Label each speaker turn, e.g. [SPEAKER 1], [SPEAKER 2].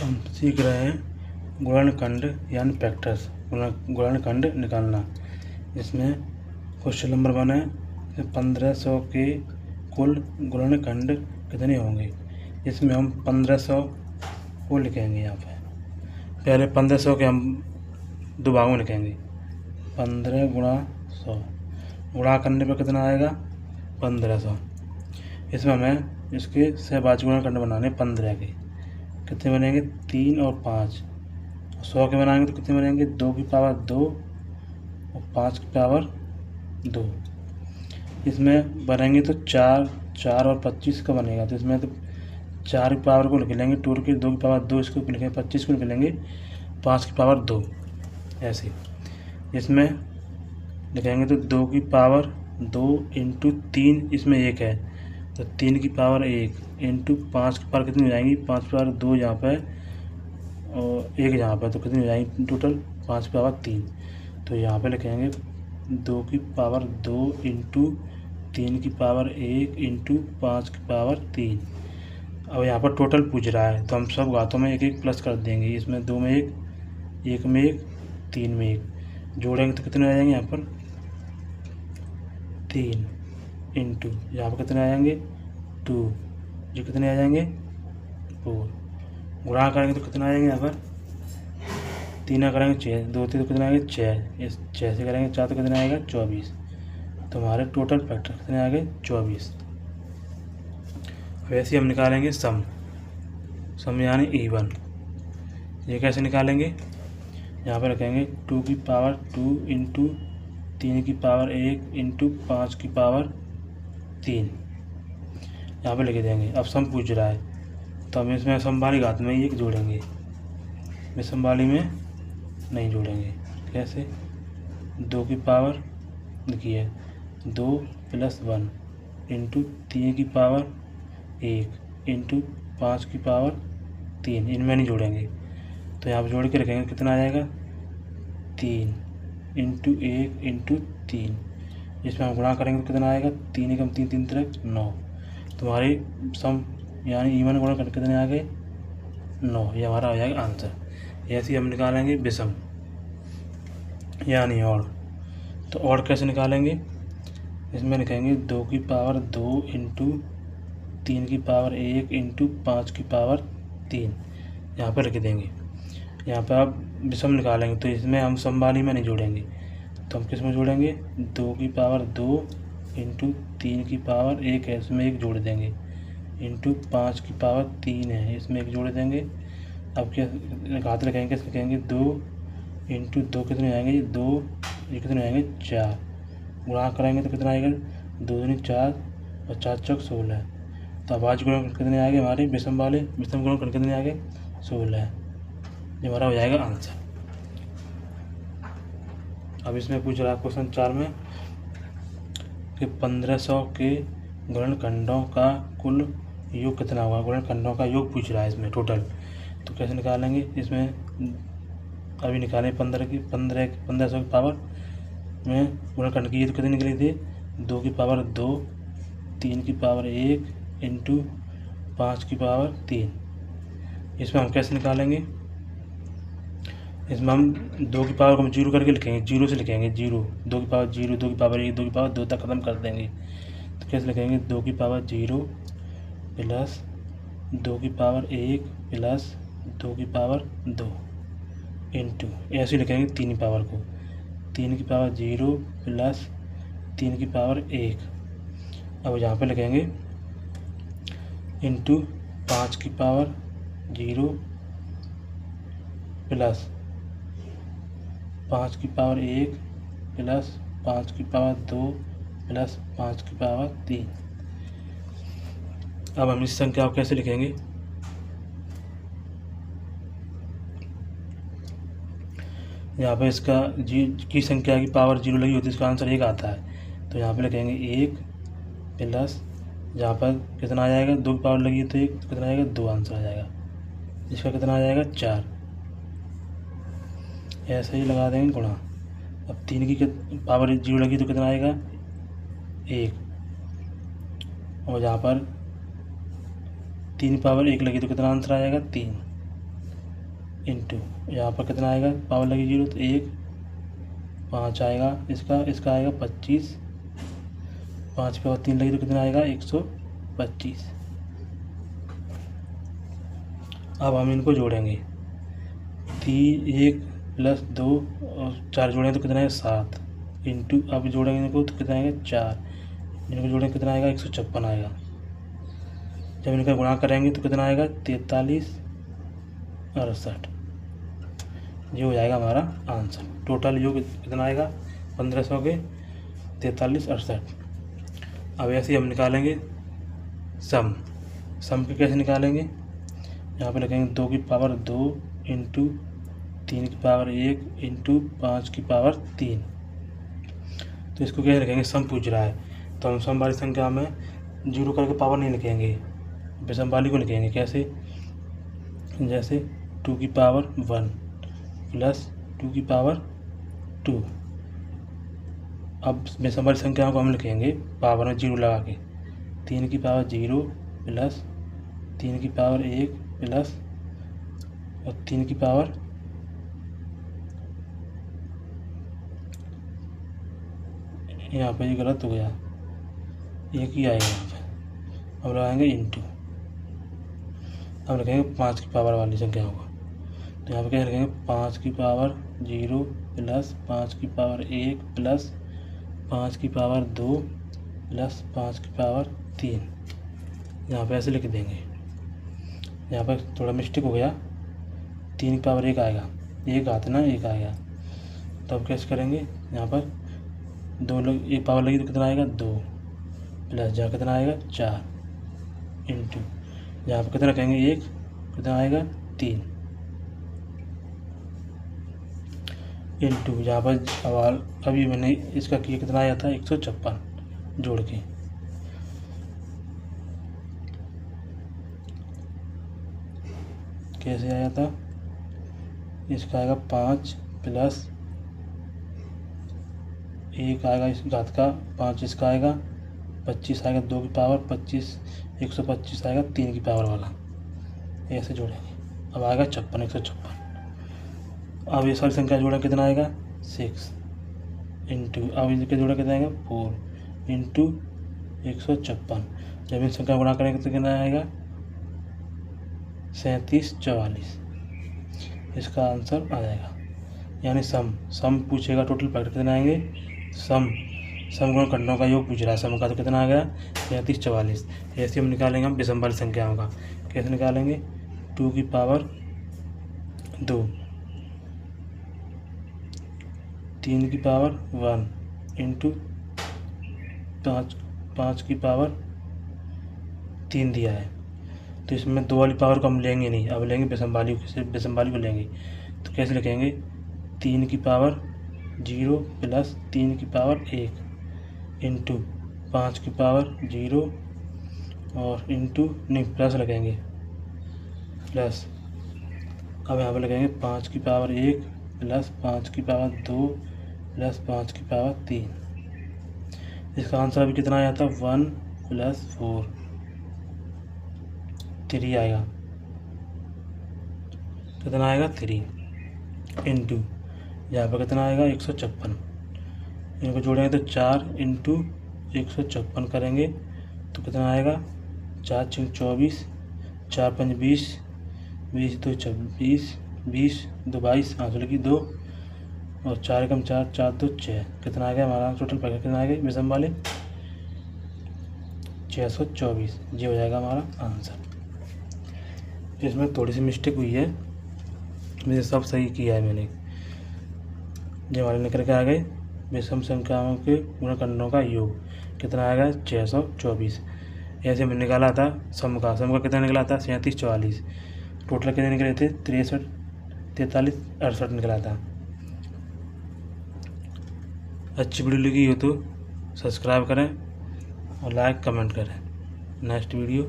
[SPEAKER 1] हम सीख रहे हैं गुणनखंड यानी फैक्टर्स गुणनखंड निकालना। इसमें क्वेश्चन नंबर 1 है 1500 के कुल गुणनखंड कितने होंगे। इसमें हम 1500 को लिखेंगे। यहाँ पे पहले 1500 के हम दो भागों में लिखेंगे। 15 गुणा 100 गुणा करने पर कितना आएगा 1500। इसमें हमें इसके सहभाज्य गुणनखंड बनाने 15 के कितने बनेंगे 3 और 5। 100 के बनाएंगे तो कितने बनेंगे 2 की पावर 2 और 5 की पावर 2। इसमें बनेंगे तो 4 और 25 का बनेगा। तो इसमें तो 4 की पावर को लिख लेंगे 2 की 2 की पावर 2 इसको लिखेंगे 25 को लिख लेंगे 5 की पावर 2 ऐसे। इसमें लिखेंगे तो 2 की पावर 2 इंटू 3 इसमें 1 है तो 3 की पावर 1 इंटू 5 की पावर कितनी हो जाएंगी 5 की पावर 2 यहाँ पे और 1 यहाँ पे तो कितनी हो जाएंगी टोटल 5 की पावर 3। तो यहाँ पे लिखेंगे 2 की पावर 2 इंटू 3 की पावर 1 इंटू 5 की पावर 3। अब यहाँ पर टोटल पूछ रहा है तो हम सब घातों में एक एक प्लस कर देंगे। इसमें 2 में 1 में 1 3 में 1 जोड़ेंगे तो कितने आ जाएंगे यहाँ पर 3 इंटू यहाँ पर कितने आ जाएंगे 2 जो कितने आ जाएंगे 4। गुणा करेंगे तो कितना आ जाएंगे यहाँ पर 3 करेंगे 6 2 3 तो कितने आएंगे 6 इस 6 से करेंगे 4 तो कितने आएगा 24। तो हमारे टोटल फैक्टर कितने आ गए 24। वैसे हम निकालेंगे सम यानी इवन। ये कैसे निकालेंगे यहाँ पर रखेंगे 2 की पावर 2 इंटू 3 की पावर 1 इंटू 5 की पावर 3 यहाँ पे लिख देंगे। अब सम पूछ रहा है तो हम इसमें सम वाली घात में 1 जोड़ेंगे विषम वाली में नहीं जोड़ेंगे। कैसे 2 की पावर देखिए 2 + 1 इंटू 3 की पावर 1 इंटू 5 की पावर 3 इनमें नहीं जोड़ेंगे। तो यहाँ पर जोड़ के रखेंगे कितना आ जाएगा 3 इंटू 1 इंटू 3। इसमें हम गुणा करेंगे तो कितना आएगा 3 एकम 3 3 3 9। तुम्हारी सम यानी इवन गुणा करके कितने आ गए 9। ये हमारा हो जाएगा आंसर। ऐसे ही हम निकालेंगे विषम यानी और। तो और कैसे निकालेंगे इसमें लिखेंगे 2 की पावर 2 इंटू 3 की पावर 1 इंटू 5 की पावर 3 यहाँ पर लिख देंगे। यहाँ पर आप विषम निकालेंगे तो इसमें हम समवाली में नहीं जोड़ेंगे तो हम किस में जोड़ेंगे 2 की पावर 2 इंटू 3 की पावर 1 है इसमें 1 जोड़ देंगे इंटू 5 की पावर 3 है इसमें 1 जोड़ देंगे। अब क्या घात लिखेंगे कैसे लिखेंगे 2 इंटू 2 कितने आएंगे 2 ये कितने आएंगे 4। गुणा कराएंगे तो कितना आएगा 2 दूनी 4 और 4 चौक 16। तो आवाज गुणन कितने आएंगे हमारे विषम गुणन कितने आएंगे 16। ये हमारा हो जाएगा आंसर। अब इसमें पूछ रहा है क्वेश्चन 4 में कि 1500 के गुणनखंडों का कुल योग कितना होगा। गुणनखंडों का योग पूछ रहा है इसमें टोटल। तो कैसे निकालेंगे इसमें अभी निकालें 1500 की पावर में गुणनखंड की ये तो कितनी निकली थी 2 की पावर 2 3 की पावर 1 इंटू 5 की पावर 3। इसमें हम कैसे निकालेंगे इसमें हम 2 की पावर को हम 0 करके लिखेंगे 0 से लिखेंगे 0 2 की पावर 0 2 की पावर 1 2 की पावर 2 तक ख़त्म कर देंगे। तो कैसे लिखेंगे 2 की पावर 0 प्लस 2 की पावर 1 प्लस 2 की पावर 2 इंटू ऐसे लिखेंगे 3 की पावर को 3 की पावर 0 प्लस 3 की पावर 1। अब यहाँ पे लिखेंगे इंटू 5 की पावर 0 प्लस 5 की पावर 1 प्लस 5 की पावर 2 प्लस 5 की पावर 3। अब हम इस संख्या को कैसे लिखेंगे यहाँ पे इसका की संख्या की पावर 0 लगी होती है इसका आंसर 1 आता है। तो यहाँ पे लिखेंगे 1 प्लस जहाँ पर कितना आ जाएगा 2 की पावर लगी तो 1 कितना आएगा 2 आंसर आ जाएगा। इसका कितना आ जाएगा 4। ऐसे ही लगा देंगे गुणा। अब 3 की पावर 0 लगी तो कितना आएगा 1 और जहाँ पर 3 पावर 1 लगी तो कितना आंसर आ जाएगा 3। इंटू यहाँ पर कितना आएगा, पावर लगी 0 तो 1, 5 आएगा इसका आएगा 25, 5 की पावर 3 लगी तो कितना आएगा 125। अब हम इनको जोड़ेंगे, 1 + 2 और 4 जोड़ेंगे तो कितना आएगा 7, इंटू अब जोड़ेंगे इनको तो कितना आएगा 4, इनको जोड़ेंगे कितना आएगा 156 आएगा। जब इनका गुणा करेंगे तो कितना आएगा 43 68। ये हो जाएगा हमारा आंसर। टोटल योग कितना आएगा 1500 के 43 68। अब ऐसे ही हम निकालेंगे सम के कैसे निकालेंगे, यहाँ पे लिखेंगे 2 की पावर 2 इंटू 3 की पावर 1 इंटू 5 की पावर 3। तो इसको कैसे लिखेंगे, सम पूछ रहा है तो हम सम वाली संख्या में 0 करके पावर नहीं लिखेंगे, विषम वाली को लिखेंगे। कैसे, जैसे 2 की पावर 1 प्लस 2 की पावर 2। अब विषम वाली संख्याओं को हम लिखेंगे पावर में 0 लगा के, 3 की पावर 0 प्लस 3 की पावर 1 प्लस और 3 की पावर यहाँ पे ये गलत हो गया, 1 ही आएगा यहाँ पे। अब लगाएंगे इंटू, अब लिखेंगे 5 की पावर वाली संख्याओं को, तो यहाँ पे क्या लिखेंगे 5 की पावर 0 प्लस 5 की पावर 1 प्लस 5 की पावर 2 प्लस 5 की पावर 3। यहाँ पे ऐसे लिख देंगे। यहाँ पर थोड़ा मिस्टेक हो गया, 3 की पावर 1 आएगा, 1 आता ना 1 आएगा, तो अब कैसे करेंगे, यहाँ पर 2 लोग 1 पावर लगी तो कितना आएगा 2 प्लस जहाँ कितना आएगा 4 इंटू यहाँ पर कितना कहेंगे 1 कितना आएगा 3 इंटू यहाँ पर सवाल अभी मैंने इसका किया कितना आया था 156 जोड़ के। कैसे आया था, इसका आएगा 5 प्लस 1 आएगा इस घात का 5, इसका आएगा 25 आएगा 2 की पावर 25 125 आएगा 3 की पावर वाला, ऐसे जोड़ेंगे। अब आएगा 56 156। अब ये सारी संख्या जोड़ा कितना आएगा 6 इंटू अब इनके जोड़ा कितना आएगा 4 इंटू 156। जब इन संख्या गुणा करेंगे तो कितना आएगा 37 44। इसका आंसर आ जाएगा, यानी सम पूछेगा टोटल फैक्टर कितना आएंगे, सम गुण खंडों का योग पूछ रहा है, सम का तो कितना आ गया 37 44। ऐसे हम निकालेंगे हम विषम वाली संख्याओं का। कैसे निकालेंगे, 2 की पावर 2 3 की पावर 1 इंटू 5 की पावर 3 दिया है, तो इसमें 2 वाली पावर को हम लेंगे नहीं, अब लेंगे विषम वाली को लेंगे। तो कैसे लिखेंगे, 3 की पावर 0 प्लस 3 की पावर 1 इंटू 5 की पावर 0 और इंटू नहीं प्लस लगेंगे प्लस। अब यहाँ पर लगेंगे 5 की पावर 1 प्लस 5 की पावर 2 प्लस 5 की पावर 3। इसका आंसर अभी कितना आया था 1 प्लस 4 3 आएगा, कितना आएगा 3 इंटू यहाँ पर कितना आएगा 156। इनको जोड़ेंगे तो 4 इंटू 156 करेंगे तो कितना आएगा 4 6 24 4 5 20 20 2 26 20 2 22 5 लगी 2 और 4 कम 4 4 2 6। कितना आ गया हमारा टोटल पैकेट, कितना आ गया विषम वाले 624। ये हो जाएगा हमारा आंसर। इसमें थोड़ी सी मिस्टेक हुई है, मुझे सब सही किया है मैंने। ये हमारे निकल के आ गए विषम संख्याओं के गुणनखंडों का योग कितना आएगा 624। ऐसे मैंने निकाला था सम का कितना निकला था 37 44। टोटल कितने निकले थे 63 43 68 निकला था। अच्छी वीडियो लगी हो तो सब्सक्राइब करें और लाइक कमेंट करें। Next video